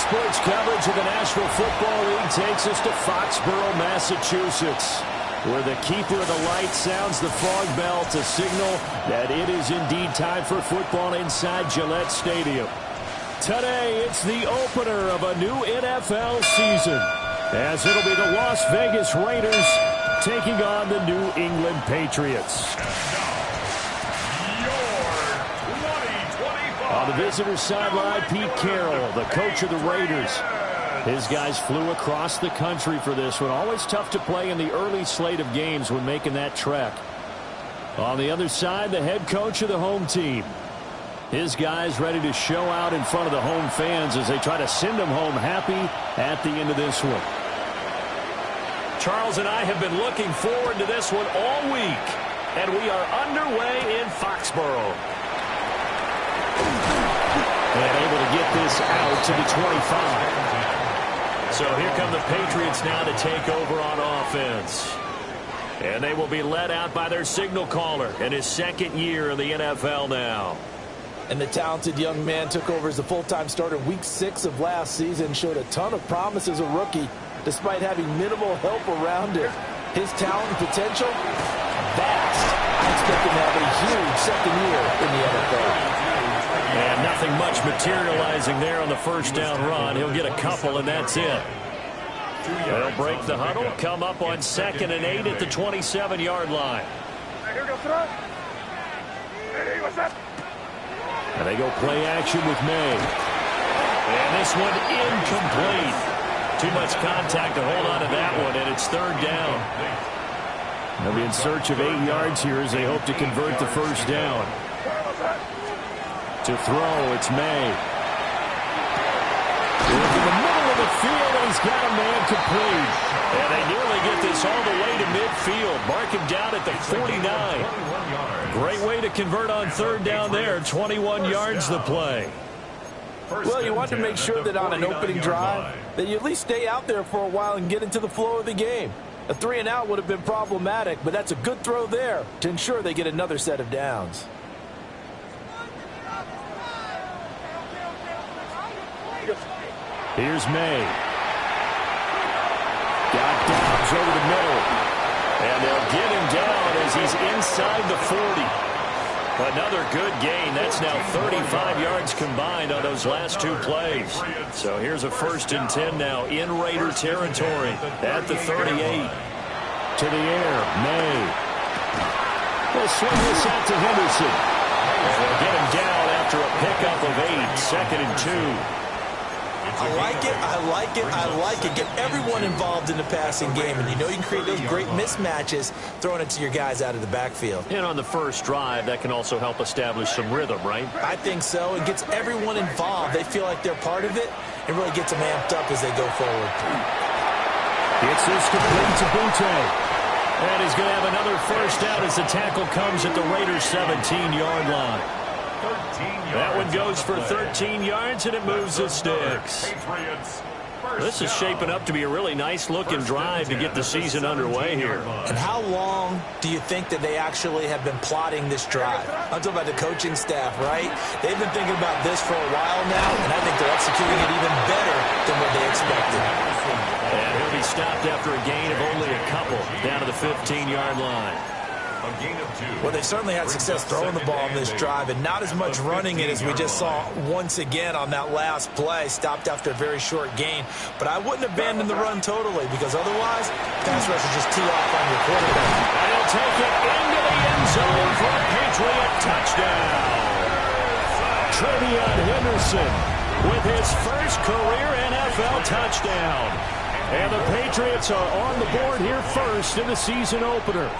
Sports coverage of the National Football League takes us to Foxborough, Massachusetts, where the keeper of the light sounds the fog bell to signal that it is indeed time for football inside Gillette Stadium. Today, it's the opener of a new NFL season, as it'll be the Las Vegas Raiders taking on the New England Patriots. On the visitor sideline, Pete Carroll, the coach of the Raiders. His guys flew across the country for this one. Always tough to play in the early slate of games when making that trek. On the other side, the head coach of the home team. His guys ready to show out in front of the home fans as they try to send them home happy at the end of this one. Charles and I have been looking forward to this one all week, and we are underway in Foxborough. And able to get this out to the 25. So here come the Patriots now to take over on offense. And they will be led out by their signal caller in his second year in the NFL now. And the talented young man took over as a full-time starter week 6 of last season. Showed a ton of promise as a rookie, despite having minimal help around him. His talent and potential, vast. I expect him to have a huge second year in the NFL. And nothing much materializing there on the first down run. He'll get a couple, and that's it. They'll break the huddle, come up on 2nd and 8 at the 27-yard line. And they go play action with May. And this one incomplete. Too much contact to hold on to that one, and it's 3rd down. They'll be in search of 8 yards here as they hope to convert the first down. To throw, it's May. In the middle of the field, and he's got a man complete. And they nearly get this all the way to midfield. Mark him down at the 49. Great way to convert on 3rd down there. 21 yards the play. Well, you want to make sure that on an opening drive, that you at least stay out there for a while and get into the flow of the game. A 3-and-out would have been problematic, but that's a good throw there to ensure they get another set of downs. Here's May. Got Dobbs over the middle. And they'll get him down as he's inside the 40. Another good gain. That's now 35 yards combined on those last 2 plays. So here's a 1st and 10 now in Raider territory at the 38. To the air, May. They'll swing this out to Henderson. And they'll get him down after a pickup of 8, 2nd and 2. I like it, I like it, I like it. Get everyone involved in the passing game, and you know you can create those great mismatches throwing it to your guys out of the backfield. And on the first drive, that can also help establish some rhythm, right? I think so. It gets everyone involved. They feel like they're part of it, and really gets them amped up as they go forward. It's this complete to Butte. And he's going to have another first down as the tackle comes at the Raiders' 17-yard line. That one goes for 13 yards, and it moves the sticks. This is shaping up to be a really nice-looking drive to get the season underway here. And how long do you think that they actually have been plotting this drive? I'm talking about the coaching staff, right? They've been thinking about this for a while now, and I think they're executing it even better than what they expected. And he'll be stopped after a gain of only a couple down to the 15-yard line. Well, they certainly had success throwing the ball in this drive, and not as much running it as we just saw once again on that last play. Stopped after a very short gain. But I wouldn't abandon the run totally, because otherwise, pass rush is just too off on your quarterback. And he'll take it into the end zone for a Patriot touchdown. Trevion Henderson with his first career NFL touchdown. And the Patriots are on the board here first in the season opener.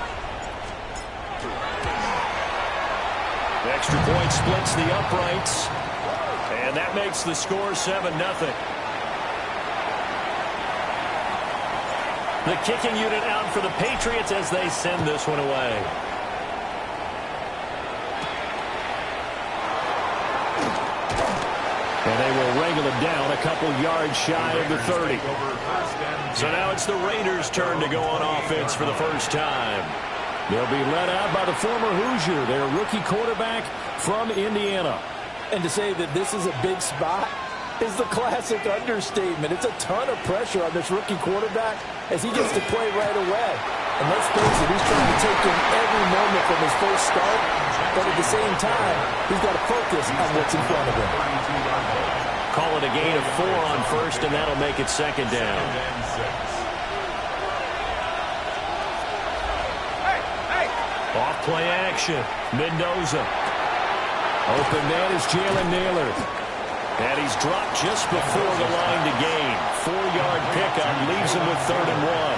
The extra point splits the uprights, and that makes the score 7-0. The kicking unit out for the Patriots as they send this one away. And they will wrangle him down a couple yards shy of the 30. So now it's the Raiders' turn to go on offense for the first time. They'll be led out by the former Hoosier, their rookie quarterback from Indiana. And to say that this is a big spot is the classic understatement. It's a ton of pressure on this rookie quarterback as he gets to play right away. And let's face it, he's trying to take in every moment from his first start, but at the same time, he's got to focus on what's in front of him. Call it a gain of 4 on first, and that'll make it second down. Off play action. Mendoza. Open man is Jalen Nailor. And he's dropped just before the line to gain. 4-yard pickup leaves him with 3rd and 1.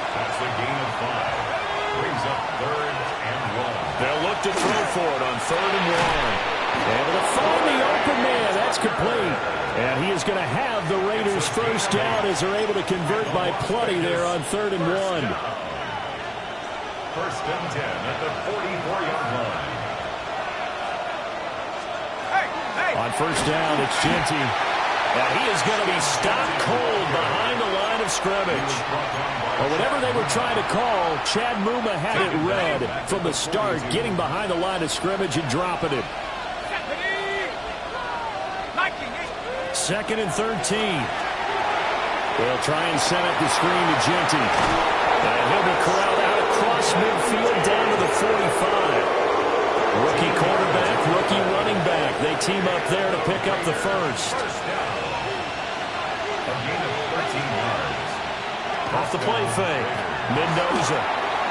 That's a gain of 5. Brings up 3rd and 1. They'll look to throw for it on 3rd and 1. Able to find the open man. That's complete. And he is going to have the Raiders first down as they're able to convert by plenty there on 3rd and 1. First and 10 at the 44-yard line. On first down, it's Genty. And he is going to be stopped cold behind the line of scrimmage. Well, whatever they were trying to call, Chad Muma had it read from the start, getting behind the line of scrimmage and dropping it. 2nd and 13. They'll try and set up the screen to Genty. And he'll be corralled out across midfield down to the 45. Rookie quarterback, rookie running back. They team up there to pick up the first. A gain of 13 yards. Off the play fake. Mendoza.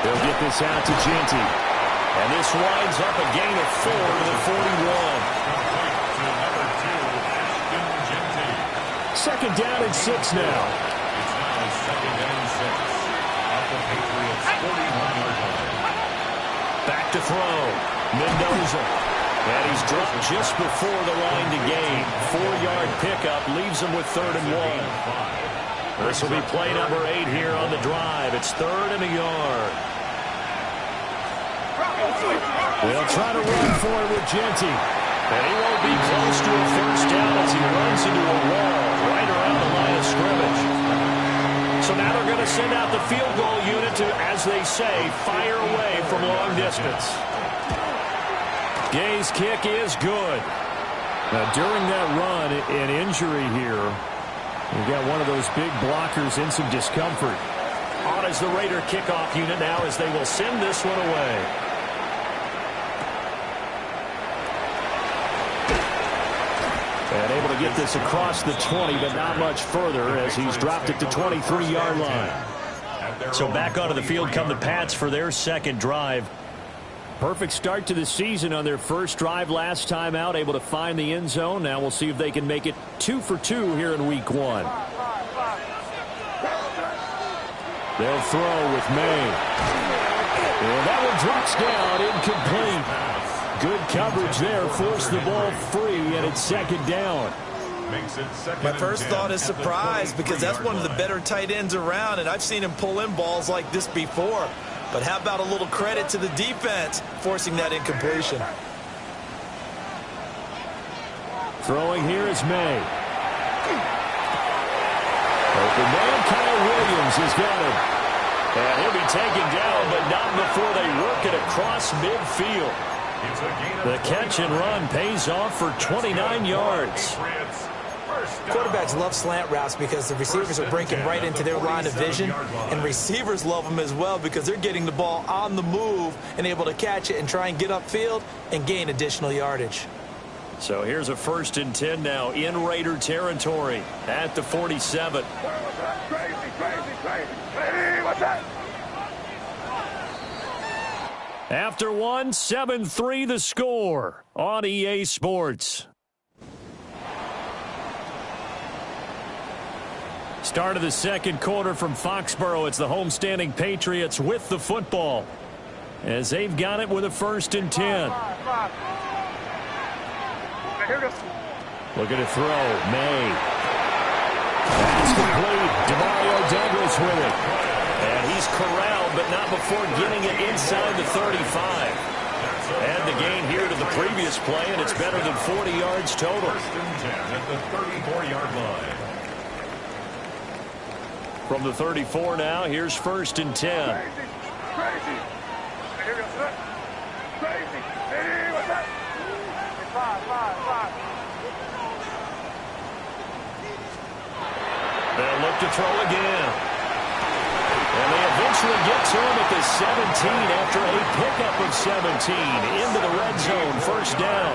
They'll get this out to Genty. And this winds up a gain of 4 to the 41. Second down and 6 now. It's now 2nd and 6. At the Patriots' 41-yard line. Back to throw. Mendoza. And he's dropped just before the line to gain. 4-yard pickup leaves him with 3rd and 1. This will be play number 8 here on the drive. It's 3rd and a yard. They'll try to run for it with Genty. And he won't be close to a first down as he runs into a wall right around the line of scrimmage. So now they're going to send out the field goal unit to, as they say, fire away from long distance. Gay's kick is good. Now, during that run, an injury here. We've got one of those big blockers in some discomfort. On as the Raider kickoff unit now as they will send this one away. And able to get this across the 20, but not much further as he's dropped it to 23-yard line. So back onto the field come the Pats for their second drive. Perfect start to the season on their first drive last time out, able to find the end zone. Now we'll see if they can make it 2 for 2 here in week 1. They'll throw with May. And that one drops down, incomplete. Good coverage there, forced the ball free, and it's second down. My first thought is surprise because that's one of the better tight ends around, and I've seen him pull in balls like this before. But how about a little credit to the defense forcing that incompletion? Throwing here is May. Open man, Kyle Williams has got him. And he'll be taken down, but not before they work it across midfield. The catch and run pays off for 29 yards. Quarterbacks love slant routes because the receivers are breaking right into their line of vision, and receivers love them as well because they're getting the ball on the move and able to catch it and try and get upfield and gain additional yardage. So here's a 1st and 10 now in Raider territory at the 47. After one, 7-3 the score on EA Sports. Start of the second quarter from Foxborough. It's the homestanding Patriots with the football as they've got it with a 1st and 10. Looking to throw. May. That's complete. DeMario Douglas with it. And he's corralled, but not before getting it inside the 35. And the gain here to the previous play, and it's better than 40 yards total. 1st and 10 at the 34-yard line. From the 34 now, here's 1st and 10. to throw again. And they eventually get to him at the 17 after a pickup of 17 into the red zone. First down.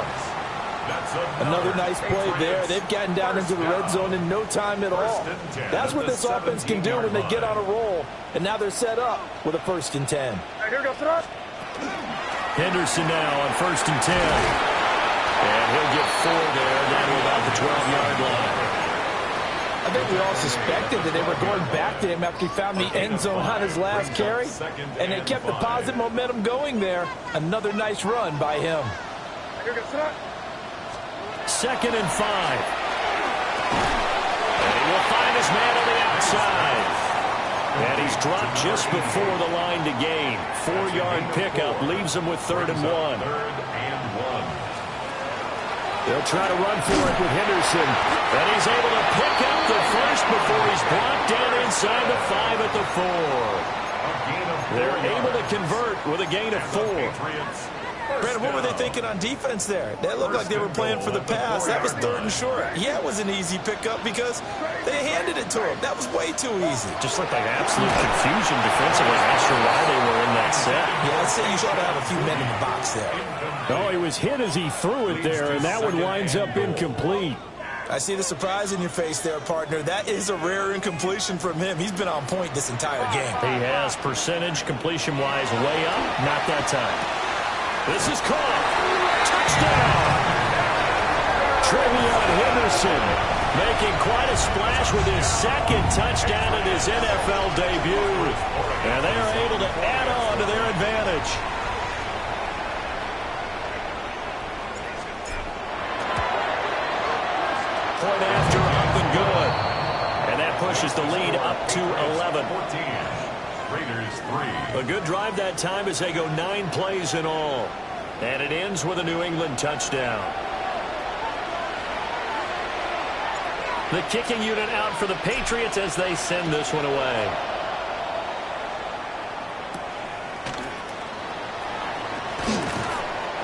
Another nice play there. They've gotten down into the red zone in no time at all. That's what this offense can do when they get on a roll. And now they're set up with a 1st and 10. Henderson now on 1st and 10. And he'll get 4 there down to about the 12-yard line. I think we all suspected that they were going back to him after he found the end zone on his last carry. And they kept the positive momentum going there. Another nice run by him. 2nd and 5. And he will find his man on the outside. And he's dropped just before the line to gain. 4-yard pickup leaves him with 3rd and 1. They'll try to run for it with Henderson. And he's able to pick up the first before he's blocked down inside the 5 at the 4. They're able to convert with a gain of 4. Brandon, what were they thinking on defense there? That looked like they were playing for the pass. That was 3rd and short. Yeah, it was an easy pickup because they handed it to him. That was way too easy. Just looked like absolute confusion defensively. Not sure why they were in that set. Yeah, I'd say you should have a few men in the box there. Oh, he was hit as he threw it there, and that one winds up incomplete. I see the surprise in your face there, partner. That is a rare incompletion from him. He's been on point this entire game. He has. Percentage completion-wise way up. Not that time. This is caught. Touchdown! Trevion Henderson making quite a splash with his 2nd touchdown in his NFL debut. And they are able to add on to their advantage. Point after, up and good. And that pushes the lead up to 11. Raiders 3. A good drive that time as they go 9 plays in all. And it ends with a New England touchdown. The kicking unit out for the Patriots as they send this one away.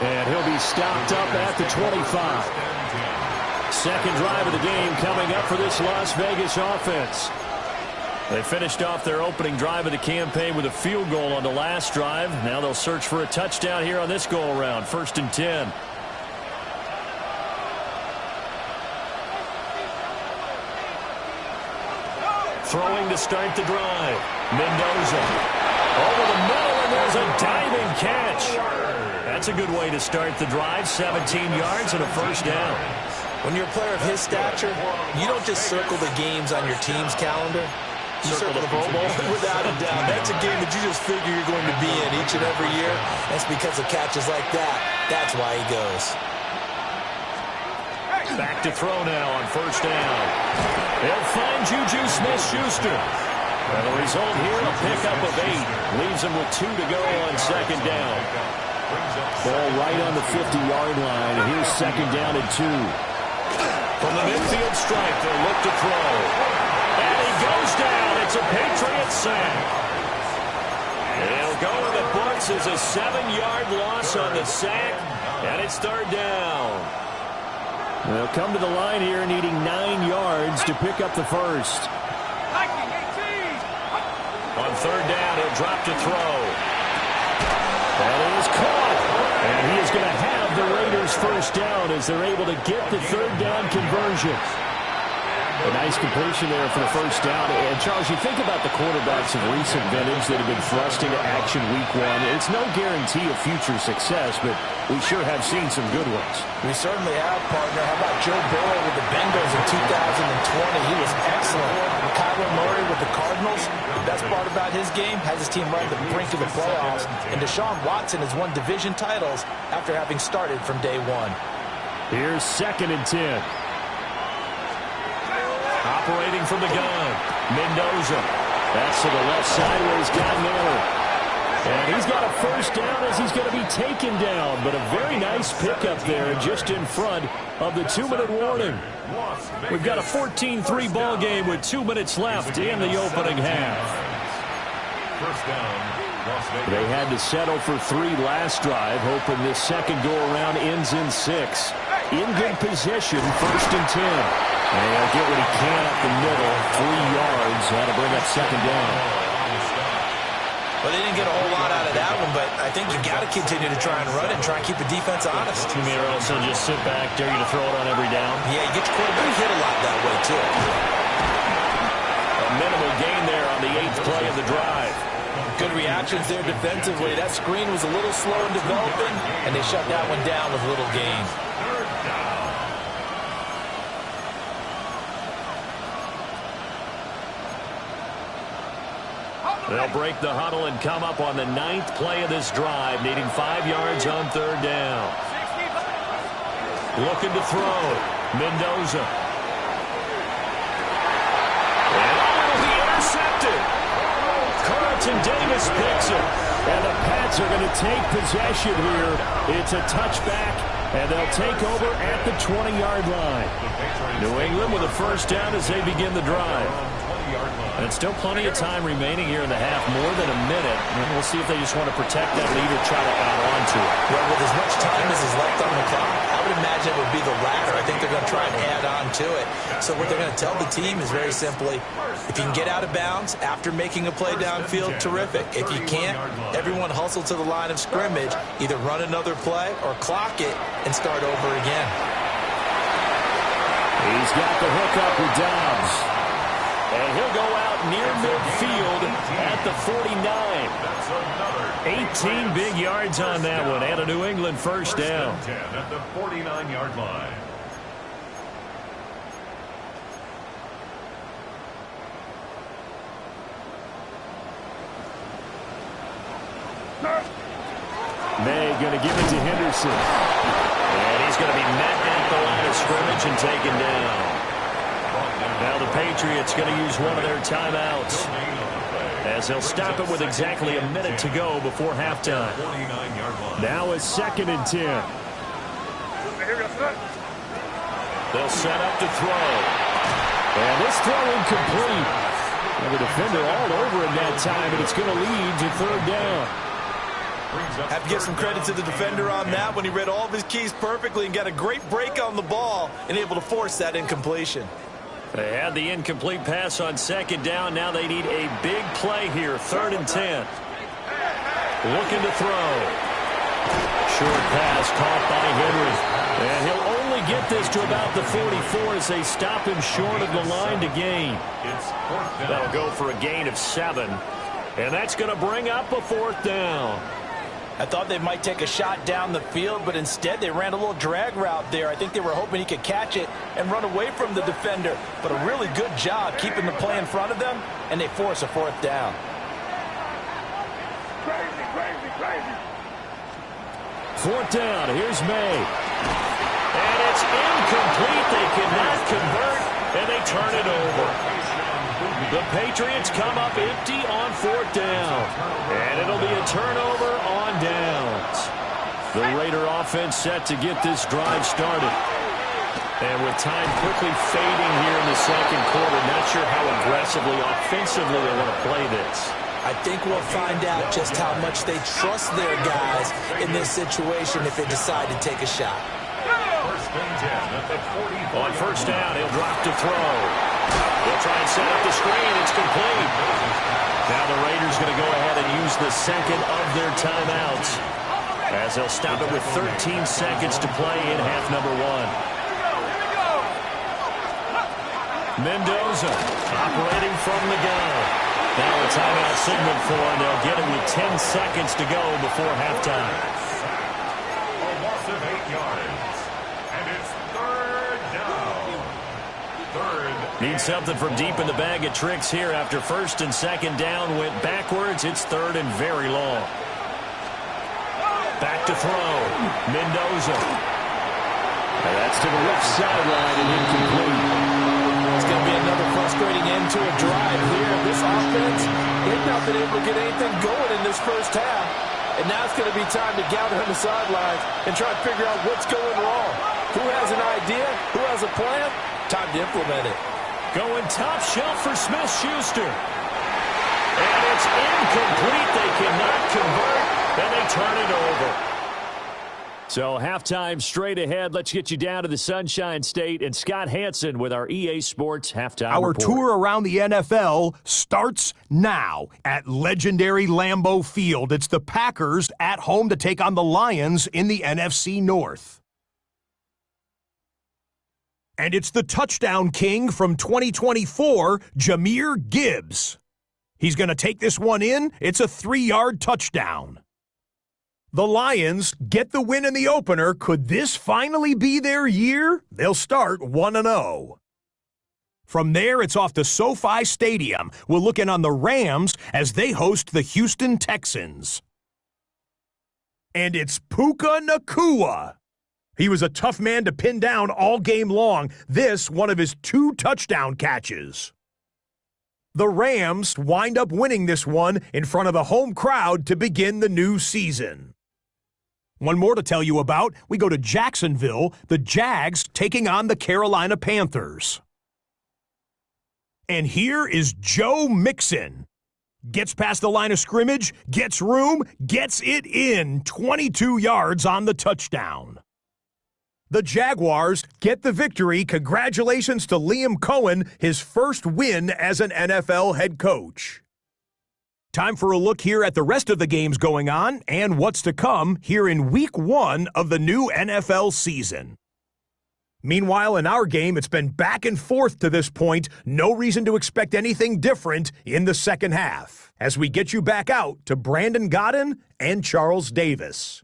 And he'll be stopped up at the 25. 2nd drive of the game coming up for this Las Vegas offense. They finished off their opening drive of the campaign with a field goal on the last drive. Now they'll search for a touchdown here on this go-around. 1st and 10. Throwing to start the drive. Mendoza. Over the middle, and there's a diving catch. That's a good way to start the drive. 17 yards and a 1st down. When you're a player of his stature, you don't just circle the games on your team's calendar. You circle the Pro Bowl without a doubt. That's a game that you just figure you're going to be in each and every year. That's because of catches like that. That's why he goes. Back to throw now on 1st down. They'll find Juju Smith-Schuster. And the result here, a pickup of 8. Leaves them with 2 to go on 2nd down. Ball right on the 50-yard line. And here's 2nd down and 2. From the midfield stripe, they'll look to throw. And he goes down. It's a Patriot sack. He'll go to the books as a 7-yard loss on the sack. And it's 3rd down. They'll come to the line here needing 9 yards to pick up the first. On 3rd down, he'll drop to throw. That is caught. And he is going to have the Raiders' 1st down as they're able to get the 3rd down conversion. A nice completion there for the 1st down. And, Charles, you think about the quarterbacks of recent vintage that have been thrust into action week 1. It's no guarantee of future success, but we sure have seen some good ones. We certainly have, partner. How about Joe Burrow with the Bengals in 2020? He was excellent. Kyler Murray with the Cardinals. The best part about his game, has his team right at the brink of the playoffs. And Deshaun Watson has won division titles after having started from day 1. Here's 2nd and 10. Operating from the gun, Mendoza. That's to the left side where he's got Miller. And he's got a 1st down as he's going to be taken down. But a very nice pickup there just in front of the 2-minute warning. We've got a 14-3 ball game with 2 minutes left in the opening half. 1st down. They had to settle for 3 last drive, hoping this second go-around ends in 6. In good position, 1st and 10. And he'll get what he can up the middle, 3 yards. That'll bring up second down. Well, they didn't get a whole lot out of that one, but I think you got to continue to try and run it and try and keep the defense honest. You mean, or else they'll just sit back, dare you to throw it on every down? Yeah, you get your quarterback hit a lot that way, too. A minimal gain there on the 8th play of the drive. Good reactions there defensively. That screen was a little slow in developing, and they shut that one down with little gain. They'll break the huddle and come up on the 9th play of this drive, needing 5 yards on 3rd down. Looking to throw. Mendoza. And it'll be intercepted. Carlton Davis picks it. And the Pats are going to take possession here. It's a touchback, and they'll take over at the 20-yard line. New England with a first down as they begin the drive. And still plenty of time remaining here in the half, more than a minute. And we'll see if they just want to protect that lead or try to add on to it. Well, with as much time as is left on the clock, I would imagine it would be the latter. I think they're going to try and add on to it. So what they're going to tell the team is very simply, if you can get out of bounds after making a play downfield, terrific. If you can't, everyone hustle to the line of scrimmage, either run another play or clock it and start over again. He's got the hook up with Dobbs. And he'll go out near midfield at the 49. 18 big yards on that one, and a New England first down. At the 49-yard line. May going to give it to Henderson. And he's going to be met at the line of scrimmage and taken down. Now the Patriots going to use one of their timeouts as they'll stop it with exactly a minute to go before halftime. Now it's 2nd and 10. They'll set up to throw. And this throw incomplete. And the defender all over him that time, and it's going to lead to 3rd down. Have to give some credit to the defender on that when he read all of his keys perfectly and got a great break on the ball and able to force that incompletion. They had the incomplete pass on 2nd down. Now they need a big play here, 3rd and 10. Looking to throw. Short pass caught by Henry. And he'll only get this to about the 44 as they stop him short of the line to gain. That'll go for a gain of 7. And that's going to bring up a 4th down. I thought they might take a shot down the field, but instead they ran a little drag route there. I think they were hoping he could catch it and run away from the defender. But a really good job keeping the play in front of them, and they force a 4th down. Crazy. 4th down, here's May. And it's incomplete. They cannot convert, and they turn it over. The Patriots come up empty on 4th down. And it'll be a turnover on downs. The Raider offense set to get this drive started. And with time quickly fading here in the 2nd quarter, not sure how aggressively, offensively they want to play this. I think we'll find out just how much they trust their guys in this situation if they decide to take a shot. On 1st down, he'll drop to throw. They'll try and set up the screen. It's complete. Now the Raiders going to go ahead and use the 2nd of their timeouts as they'll stop it with 13 seconds to play in half number 1. Mendoza operating from the gun. Now a timeout signal for him. They'll get it with 10 seconds to go before halftime. A loss of 8 yards. And it's 3rd down. Need something from deep in the bag of tricks here after 1st and 2nd down went backwards. It's 3rd and very long. Back to throw. Mendoza. And that's to the left sideline and incomplete. It's going to be another frustrating end to a drive here. This offense, they've not been able to get anything going in this first half. And now it's going to be time to gather on the sidelines and try to figure out what's going wrong. Who has an idea? Who has a plan? Time to implement it. Going top shelf for Smith-Schuster. And it's incomplete. They cannot convert, and they turn it over. So halftime straight ahead. Let's get you down to the Sunshine State and Scott Hansen with our EA Sports halftime Our report. tour around the NFL starts now at legendary Lambeau Field. It's the Packers at home to take on the Lions in the NFC North. And it's the touchdown king from 2024, Jahmyr Gibbs. He's going to take this one in. It's a 3-yard touchdown. The Lions get the win in the opener. Could this finally be their year? They'll start 1-0. From there, it's off to SoFi Stadium. We'll look in on the Rams as they host the Houston Texans. And it's Puka Nacua. He was a tough man to pin down all game long. This, one of his 2 touchdown catches. The Rams wind up winning this one in front of the home crowd to begin the new season. One more to tell you about. We go to Jacksonville, the Jags taking on the Carolina Panthers. And here is Joe Mixon. Gets past the line of scrimmage, gets room, gets it in, 22 yards on the touchdown. The Jaguars get the victory. Congratulations to Liam Cohen, his first win as an NFL head coach. Time for a look here at the rest of the games going on and what's to come here in Week 1 of the new NFL season. Meanwhile, in our game, it's been back and forth to this point. No reason to expect anything different in the second half as we get you back out to Brandon Godden and Charles Davis.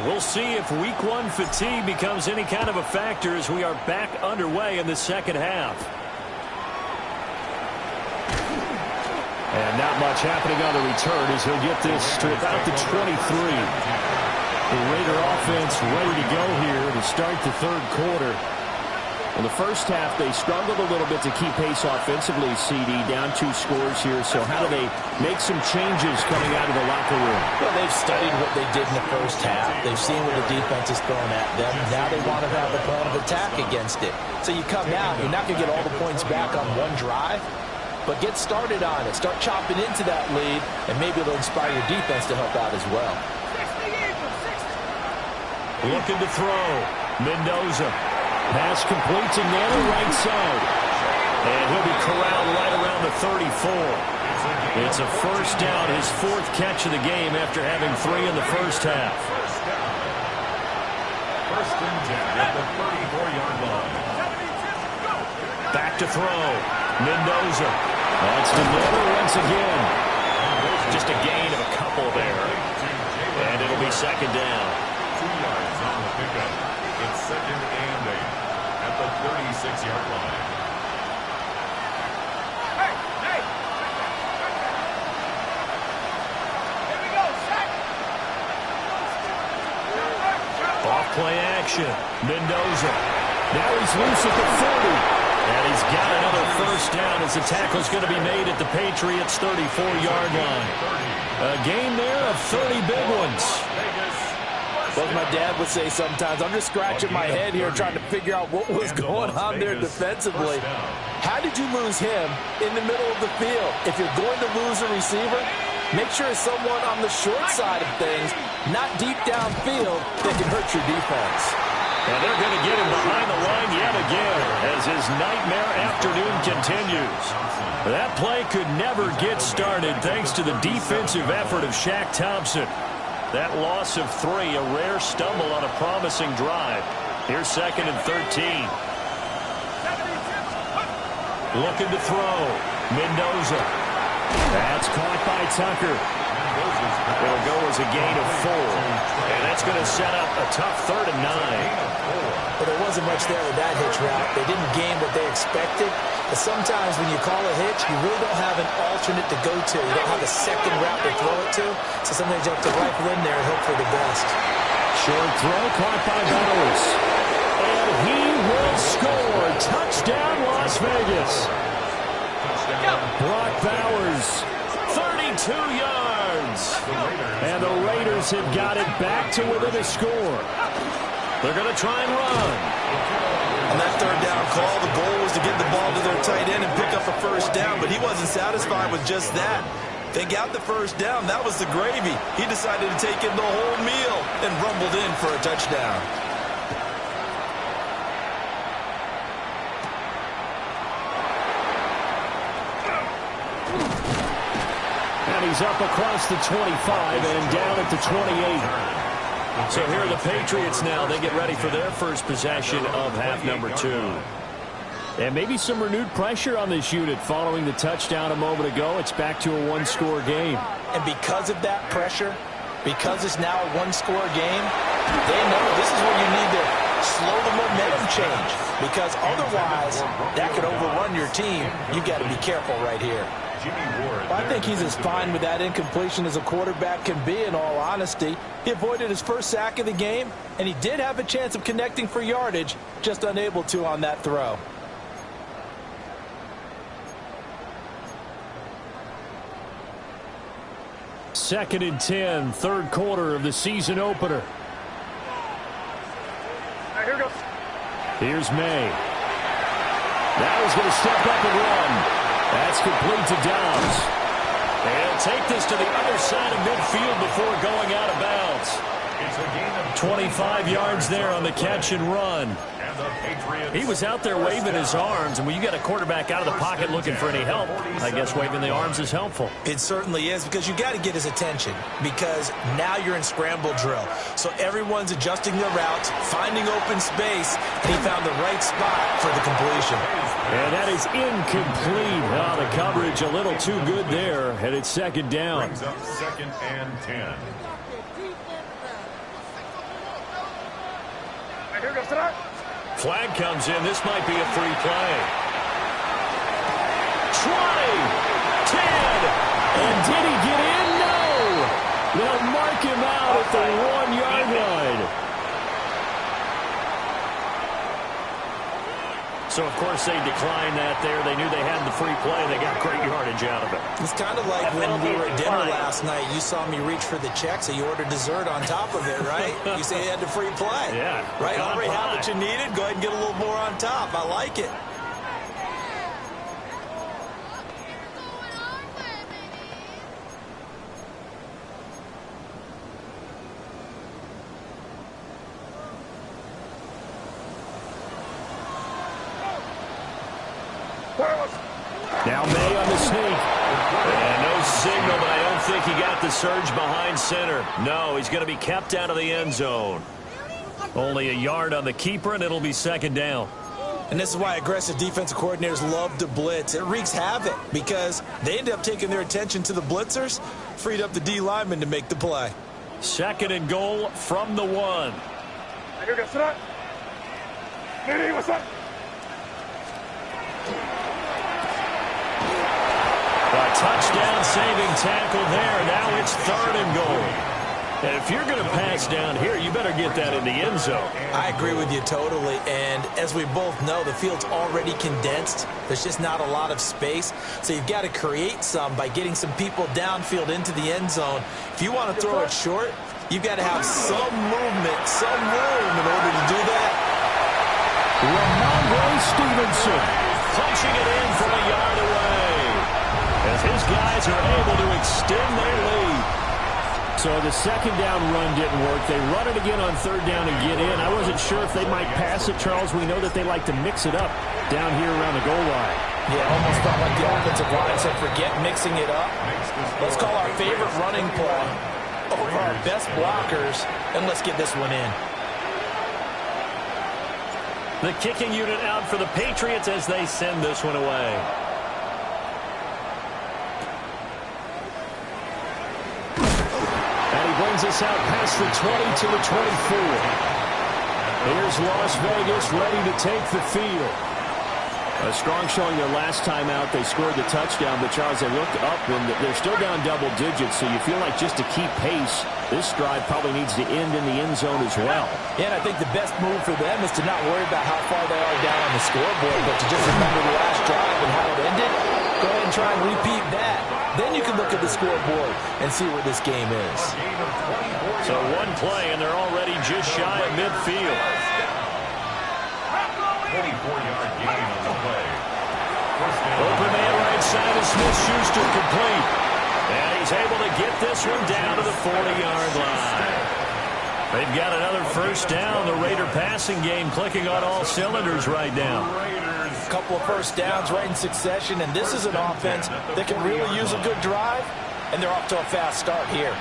We'll see if Week 1 fatigue becomes any kind of a factor as we are back underway in the second half. And not much happening on the return as he'll get this to about the 23. The Raider offense ready to go here to start the third quarter. In the first half, they struggled a little bit to keep pace offensively, CD, down 2 scores here. So how do they make some changes coming out of the locker room? Well, they've studied what they did in the first half. They've seen what the defense is throwing at them. Now they want to have a plan of attack against it. So you come out, you're not going to get all the points back on one drive, but get started on it. Start chopping into that lead, and maybe it'll inspire your defense to help out as well. Looking to throw. Mendoza. Pass complete to Nana, right side. And he'll be corralled right around the 34. It's a first down, his 4th catch of the game after having 3 in the first half. First and 10 at the 34-yard line. Back to throw. Mendoza. That's to Nana once again. Just a gain of a couple there. And it'll be second down. 2 yards on the pickup. It's second and 8 at the 36-yard line. Off play action. Mendoza. Now he's loose at the 40. And he's got another first down as the tackle's going to be made at the Patriots' 34-yard line. A gain there of 30 big ones. Well, as my dad would say sometimes, I'm just scratching my head here trying to figure out what was going on there defensively. How did you lose him in the middle of the field? If you're going to lose a receiver, make sure it's someone on the short side of things, not deep downfield, that can hurt your defense. And they're going to get him behind the line yet again as his nightmare afternoon continues. That play could never get started thanks to the defensive effort of Shaq Thompson. That loss of 3, a rare stumble on a promising drive. Here's second and 13. Looking to throw. Mendoza. That's caught by Tucker. It'll go as a gain of 4. And that's going to set up a tough 3rd and 9. But there wasn't much there with that hitch route. They didn't gain what they expected. But sometimes when you call a hitch, you really don't have an alternate to go to. You don't have a second route to throw it to. So sometimes you have to rifle in there and hope for the best. Short throw caught by Bowers. And he will score. Touchdown, Las Vegas. Brock Bowers, 32 yards. And the Raiders have got it back to within a score. They're going to try and run. On that third down call, the goal was to get the ball to their tight end and pick up a first down, but he wasn't satisfied with just that. They got the first down. That was the gravy. He decided to take in the whole meal and rumbled in for a touchdown. And he's up across the 25 and down at the 28. So here are the Patriots now. They get ready for their first possession of half number 2. And maybe some renewed pressure on this unit following the touchdown a moment ago. It's back to a one-score game. And because of that pressure, because it's now a one-score game, they know this is where you need to slow the momentum change. Because otherwise, that could overrun your team. You've got to be careful right here. I think he's as fine with that incompletion as a quarterback can be, in all honesty. He avoided his first sack of the game, and he did have a chance of connecting for yardage, just unable to on that throw. Second and 10, third quarter of the season opener. Here goes. Here's May. Now he's going to step up and run. That's complete to Downs. And he'll take this to the other side of midfield before going out of bounds. It's a gain of 25 yards there on the catch and run. And the Patriots. He was out there waving his arms, and when you get a quarterback out of the pocket looking for any help, I guess waving the arms is helpful. It certainly is, because you got to get his attention, because now you're in scramble drill. So everyone's adjusting their routes, finding open space, and he found the right spot for the completion. And that is incomplete. Oh, the coverage a little too good there, and it's second down. Brings up second and 10. Here goes tonight. Flag comes in. This might be a free play. 20, 10, and did he get in? No! They'll mark him out at the 1-yard line. So, of course, they declined that there. They knew they had the free play. They got great yardage out of it. It's kind of like when we were at dinner last night. You saw me reach for the check, so you ordered dessert on top of it, right? You say you had the free play. Yeah. Right? Already had what you needed. Go ahead and get a little more on top. I like it. Now May on the sneak. And no signal, but I don't think he got the surge behind center. No, he's going to be kept out of the end zone. Only a yard on the keeper, and it'll be second down. And this is why aggressive defensive coordinators love to blitz. It wreaks havoc because they end up taking their attention to the blitzers, freed up the D lineman to make the play. Second and goal from the 1. Here goes tonight. Nene, what's up? A touchdown-saving tackle there. Now it's third and goal. And if you're going to pass down here, you better get that in the end zone. I agree with you totally. And as we both know, the field's already condensed. There's just not a lot of space. So you've got to create some by getting some people downfield into the end zone. If you want to throw it short, you've got to have some movement, some room in order to do that. Ramondre Stevenson punching it in from a yard away as his guys are able to extend their lead. So the second down run didn't work. They run it again on third down and get in. I wasn't sure if they might pass it, Charles. We know that they like to mix it up down here around the goal line. Yeah, almost felt like the offensive line said, forget mixing it up. Let's call our favorite running play over our best blockers, and let's get this one in. The kicking unit out for the Patriots as they send this one away. And he brings us out past the 20 to the 24. Here's Las Vegas ready to take the field. A strong showing their last time out. They scored the touchdown, but Charles, they looked up and they're still down double digits, so you feel like just to keep pace, this drive probably needs to end in the end zone as well. Yeah, and I think the best move for them is to not worry about how far they are down on the scoreboard, but to just remember the last drive and how it ended. Go ahead and try and repeat that. Then you can look at the scoreboard and see where this game is. So one play, and they're already just shy of midfield. 24-yard gain on the play. Open man right side of Smith-Schuster complete. And he's able to get this one down to the 40-yard line. They've got another first down. The Raider passing game clicking on all cylinders right now. A couple of first downs right in succession, and this is an offense that can really use a good drive, and they're off to a fast start here.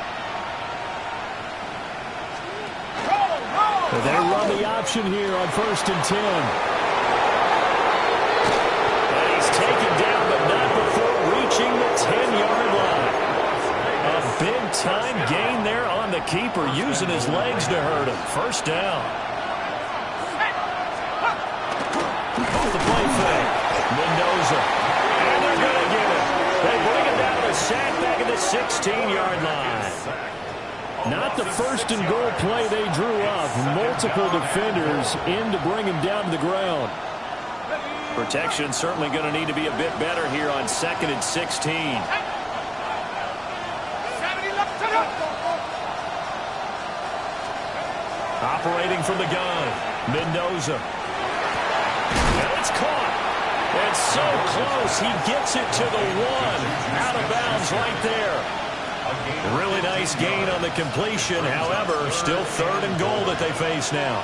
They run the option here on 1st and 10. And he's taken down, but not before reaching the 10-yard line. A big-time gain there on the keeper, using his legs to hurt him. First down. Off the play fake. Mendoza. And they're going to get it. They bring him down to sack back at the 16-yard line. Not the first and goal play they drew up. Multiple defenders in to bring him down to the ground. Protection certainly going to need to be a bit better here on 2nd and 16. Operating from the gun. Mendoza. And it's caught. And so close. He gets it to the 1. Out of bounds right there. Really nice gain on the completion. However, still 3rd and goal that they face now.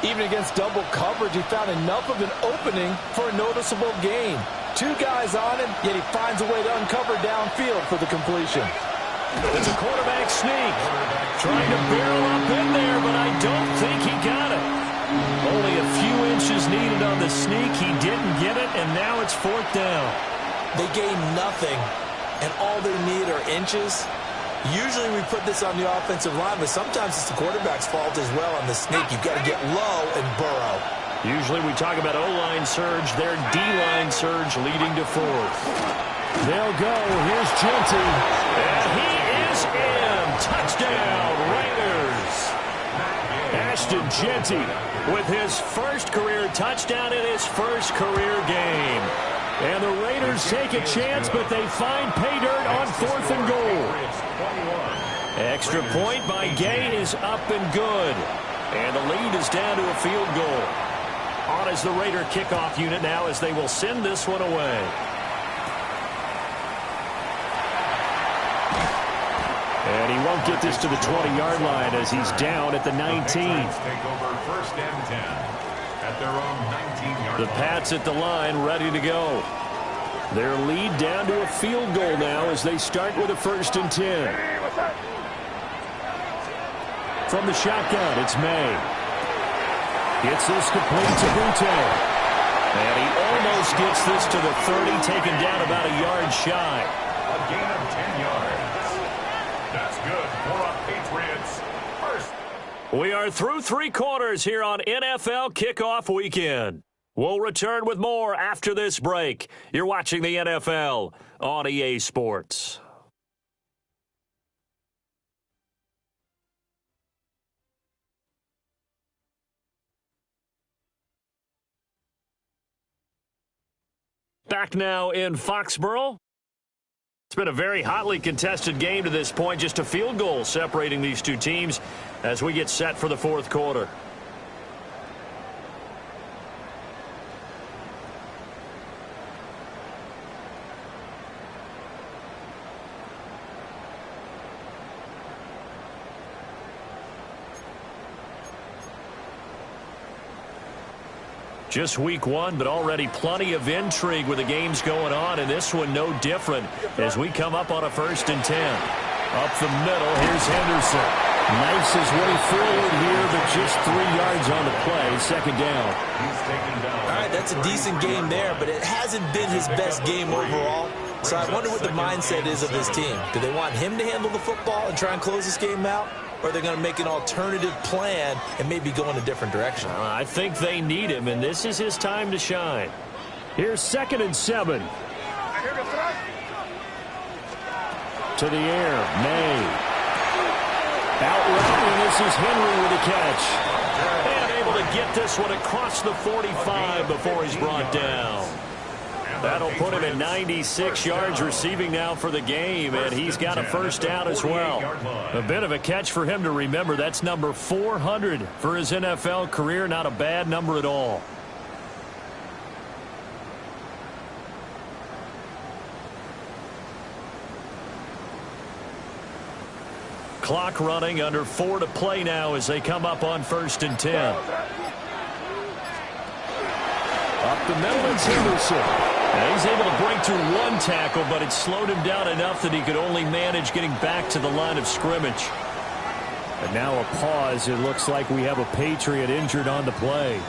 Even against double coverage, he found enough of an opening for a noticeable gain. 2 guys on him, yet he finds a way to uncover downfield for the completion. It's a quarterback sneak. Trying to barrel up in there, but I don't think he got it. Only a few inches needed on the sneak. He didn't get it, and now it's 4th down. They gain nothing, and all they need are inches. Usually we put this on the offensive line, but sometimes it's the quarterback's fault as well on the sneak. You've got to get low and burrow. Usually we talk about O-line surge, their D-line surge leading to 4th. They'll go. Here's Genty. And he is in. Touchdown, Raiders. Ashton Genty with his first career touchdown in his first career game. And the Raiders take a chance, but they find pay dirt on 4th and goal. Extra point by Gay is up and good. And the lead is down to a field goal. On as the Raider kickoff unit now as they will send this one away. And he won't get this to the 20-yard line as he's down at the 19. Take over 1st and 10 at their own 19-yard line. The Pats at the line ready to go. Their lead down to a field goal now as they start with a 1st and 10. From the shotgun, it's May. Gets this complete to Butte. And he almost gets this to the 30, taken down about a yard shy. A gain of 10 yards. That's good for a Patriots first. We are through 3 quarters here on NFL Kickoff Weekend. We'll return with more after this break. You're watching the NFL on EA Sports. Back now in Foxborough. It's been a very hotly contested game to this point. Just a field goal separating these two teams as we get set for the 4th quarter. Just week 1, but already plenty of intrigue with the games going on, and this one no different as we come up on a 1st and 10. Up the middle, here's Henderson. Knifes his way forward here, but just 3 yards on the play. 2nd down. He's taken down. All right, that's a decent game there, but it hasn't been his best game overall. So I wonder what the mindset is of his team. Do they want him to handle the football and try and close this game out? Or are they going to make an alternative plan and maybe go in a different direction? I think they need him, and this is his time to shine. Here's 2nd and 7. To the air, May. Out route, this is Henry with a catch. And able to get this one across the 45 before he's brought down. That'll put him at 96 yards receiving now for the game, and he's got a first down as well. A bit of a catch for him to remember. That's number 400 for his NFL career. Not a bad number at all. Clock running, under 4 to play now as they come up on 1st and 10. Up the middle, it's Henderson. Now he's able to break through one tackle, but it slowed him down enough that he could only manage getting back to the line of scrimmage. And now a pause. It looks like we have a Patriot injured on the play.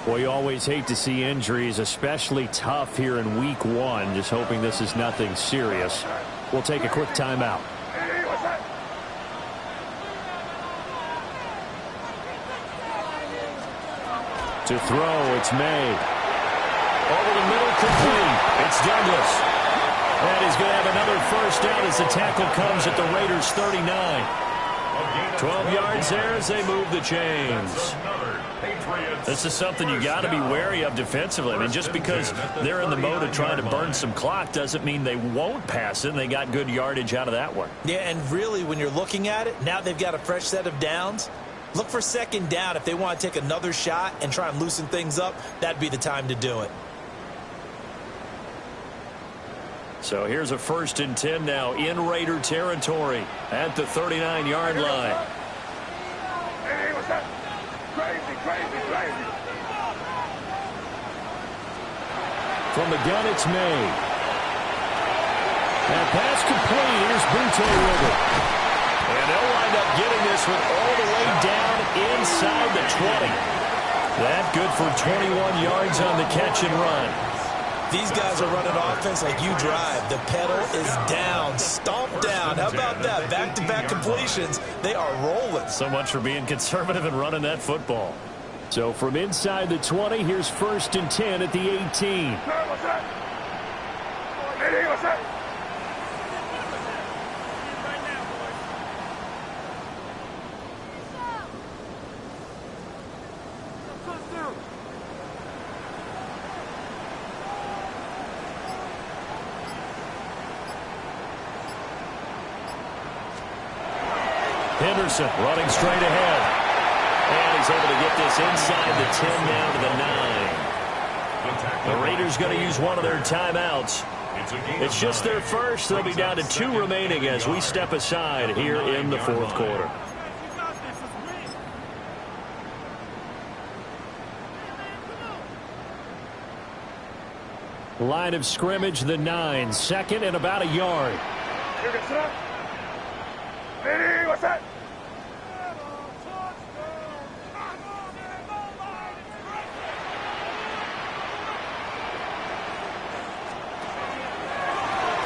Boy, you always hate to see injuries, especially tough here in week 1. Just hoping this is nothing serious. We'll take a quick timeout. To throw, it's May. Over the middle, complete. It's Douglas. And he's going to have another first down as the tackle comes at the Raiders' 39. 12 yards there as they move the chains. This is something you got to be wary of defensively. I mean, just because they're in the mode of trying to burn some clock doesn't mean they won't pass it, and they got good yardage out of that one. Yeah, and really, when you're looking at it, now they've got a fresh set of downs. Look for 2nd down. If they want to take another shot and try and loosen things up, that'd be the time to do it. So here's a 1st and 10 now in Raider territory at the 39-yard line. Hey, what's that? Crazy. From the gun, it's May. And pass complete. Here's Butte with it. And they'll wind up getting this one all the way down inside the 20. That good for 21 yards on the catch and run. These guys are running offense like you drive. The pedal is down, stomped down. How about that? Back-to-back completions. They are rolling. So much for being conservative and running that football. So from inside the 20, here's 1st and 10 at the 18. What's that? Hey, what's that? Henderson running straight ahead. And he's able to get this inside the 10 down to the 9. The Raiders going to use one of their timeouts. It's just their first. They'll be down to 2 remaining as we step aside here in the 4th quarter. Line of scrimmage, the 9. 2nd and about a yard. Hey, what's that?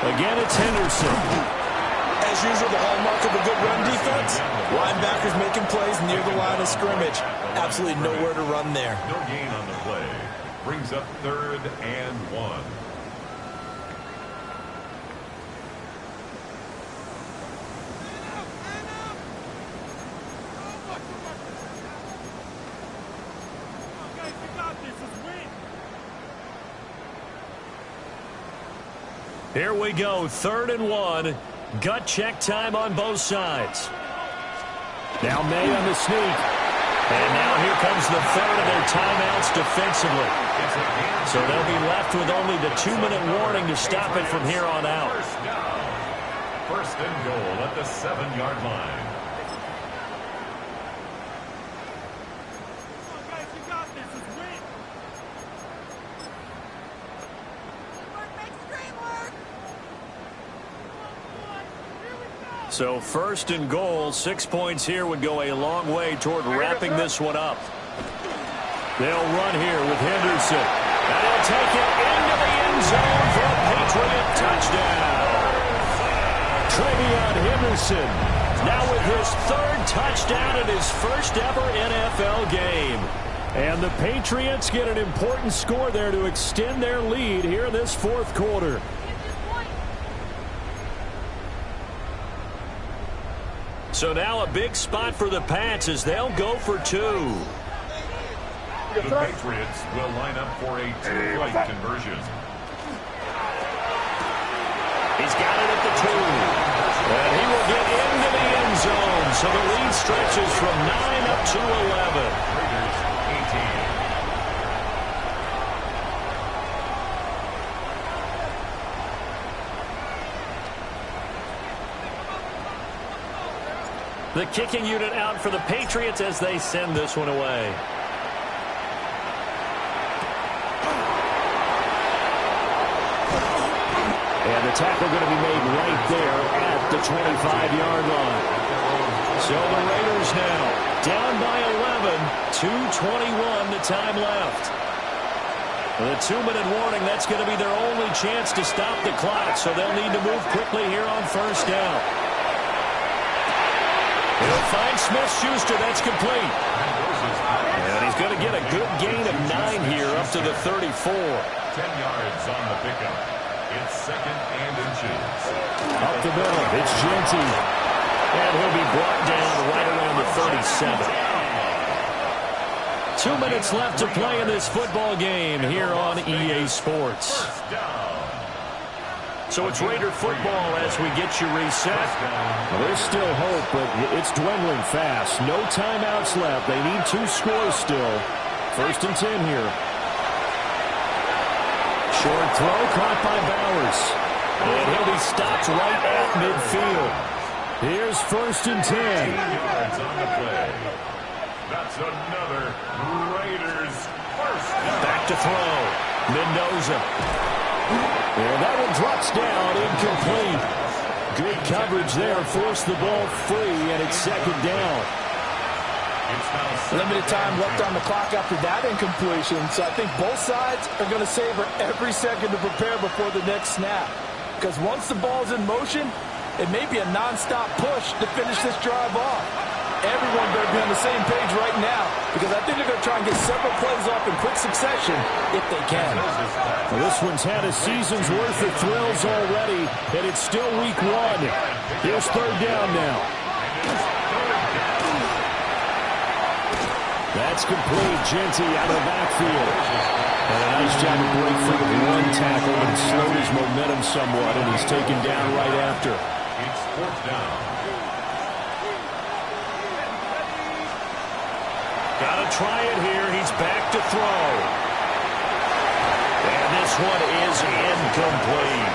Again, it's Henderson. As usual, the hallmark of a good run defense, linebackers making plays near the line of scrimmage. Absolutely nowhere to run there. No gain on the play. Brings up 3rd and 1. Here we go, 3rd and 1. Gut check time on both sides. Now May on the sneak. And now here comes the 3rd of their timeouts defensively. So they'll be left with only the 2-minute warning to stop it from here on out. First down. 1st and goal at the 7-yard line. So 1st and goal, 6 points here would go a long way toward wrapping this one up. They'll run here with Henderson. And he'll take it into the end zone for a Patriot touchdown. Travion Henderson now with his 3rd touchdown in his first ever NFL game. And the Patriots get an important score there to extend their lead here in this fourth quarter. So now a big spot for the Pats as they'll go for two. The Patriots will line up for a two-point conversion. He's got it at the 2. And he will get into the end zone. So the lead stretches from 9 up to 11. Raiders 18. The kicking unit out for the Patriots as they send this one away. And the tackle going to be made right there at the 25-yard line. So the Raiders now down by 11, 2:21 the time left. The 2-minute warning, that's going to be their only chance to stop the clock, so they'll need to move quickly here on first down. He'll find Smith-Schuster, that's complete. And he's going to get a good gain of 9 here up to the 34. 10 yards on the pickup. It's second and inches. Up the middle, it's Genty. And he'll be brought down right around the 37. 2 minutes left to play in this football game here on EA Sports. So it's Raider football as we get you reset. Well, there's still hope, but it's dwindling fast. No timeouts left. They need 2 scores still. First and 10 here. Short throw caught by Bowers. And he'll be stopped right at midfield. Here's first and 10. 10 yards on the play. That's another Raiders first down. Back to throw. Mendoza. And that one drops down, incomplete. Good coverage there, forced the ball free, and it's second down. Limited time left on the clock after that incompletion, so I think both sides are going to savor every second to prepare before the next snap. Because once the ball's in motion, it may be a non-stop push to finish this drive off. Everyone better be on the same page right now, because I think they're going to try and get several plays off in quick succession if they can. Well, this one's had a season's worth of thrills already, and it's still week 1. Here's third down now. That's complete. Genty out of the backfield. And a nice job of break free with one tackle and slowed his momentum somewhat, and he's taken down right after. It's fourth down. Got to try it here. He's back to throw. And this one is incomplete.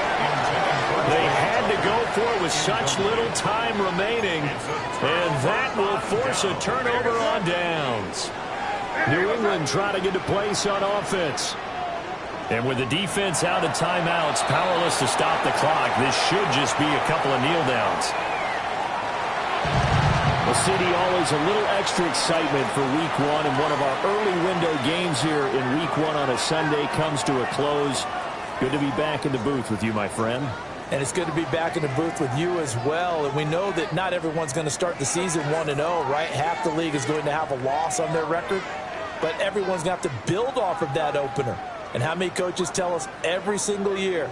They had to go for it with such little time remaining, and that will force a turnover on downs. New England trying to get a place on offense. And with the defense out of timeouts, powerless to stop the clock, this should just be a couple of kneel downs. Well, CD, always a little extra excitement for week 1, and one of our early window games here in week 1 on a Sunday comes to a close. Good to be back in the booth with you, my friend. And it's good to be back in the booth with you as well. And we know that not everyone's going to start the season 1-0, right? Half the league is going to have a loss on their record. But everyone's going to have to build off of that opener. And how many coaches tell us every single year,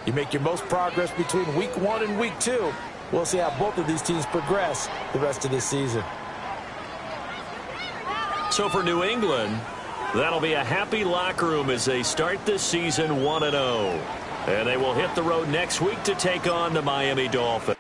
you make your most progress between week 1 and week 2. We'll see how both of these teams progress the rest of this season. So for New England, that'll be a happy locker room as they start this season 1-0. And they will hit the road next week to take on the Miami Dolphins.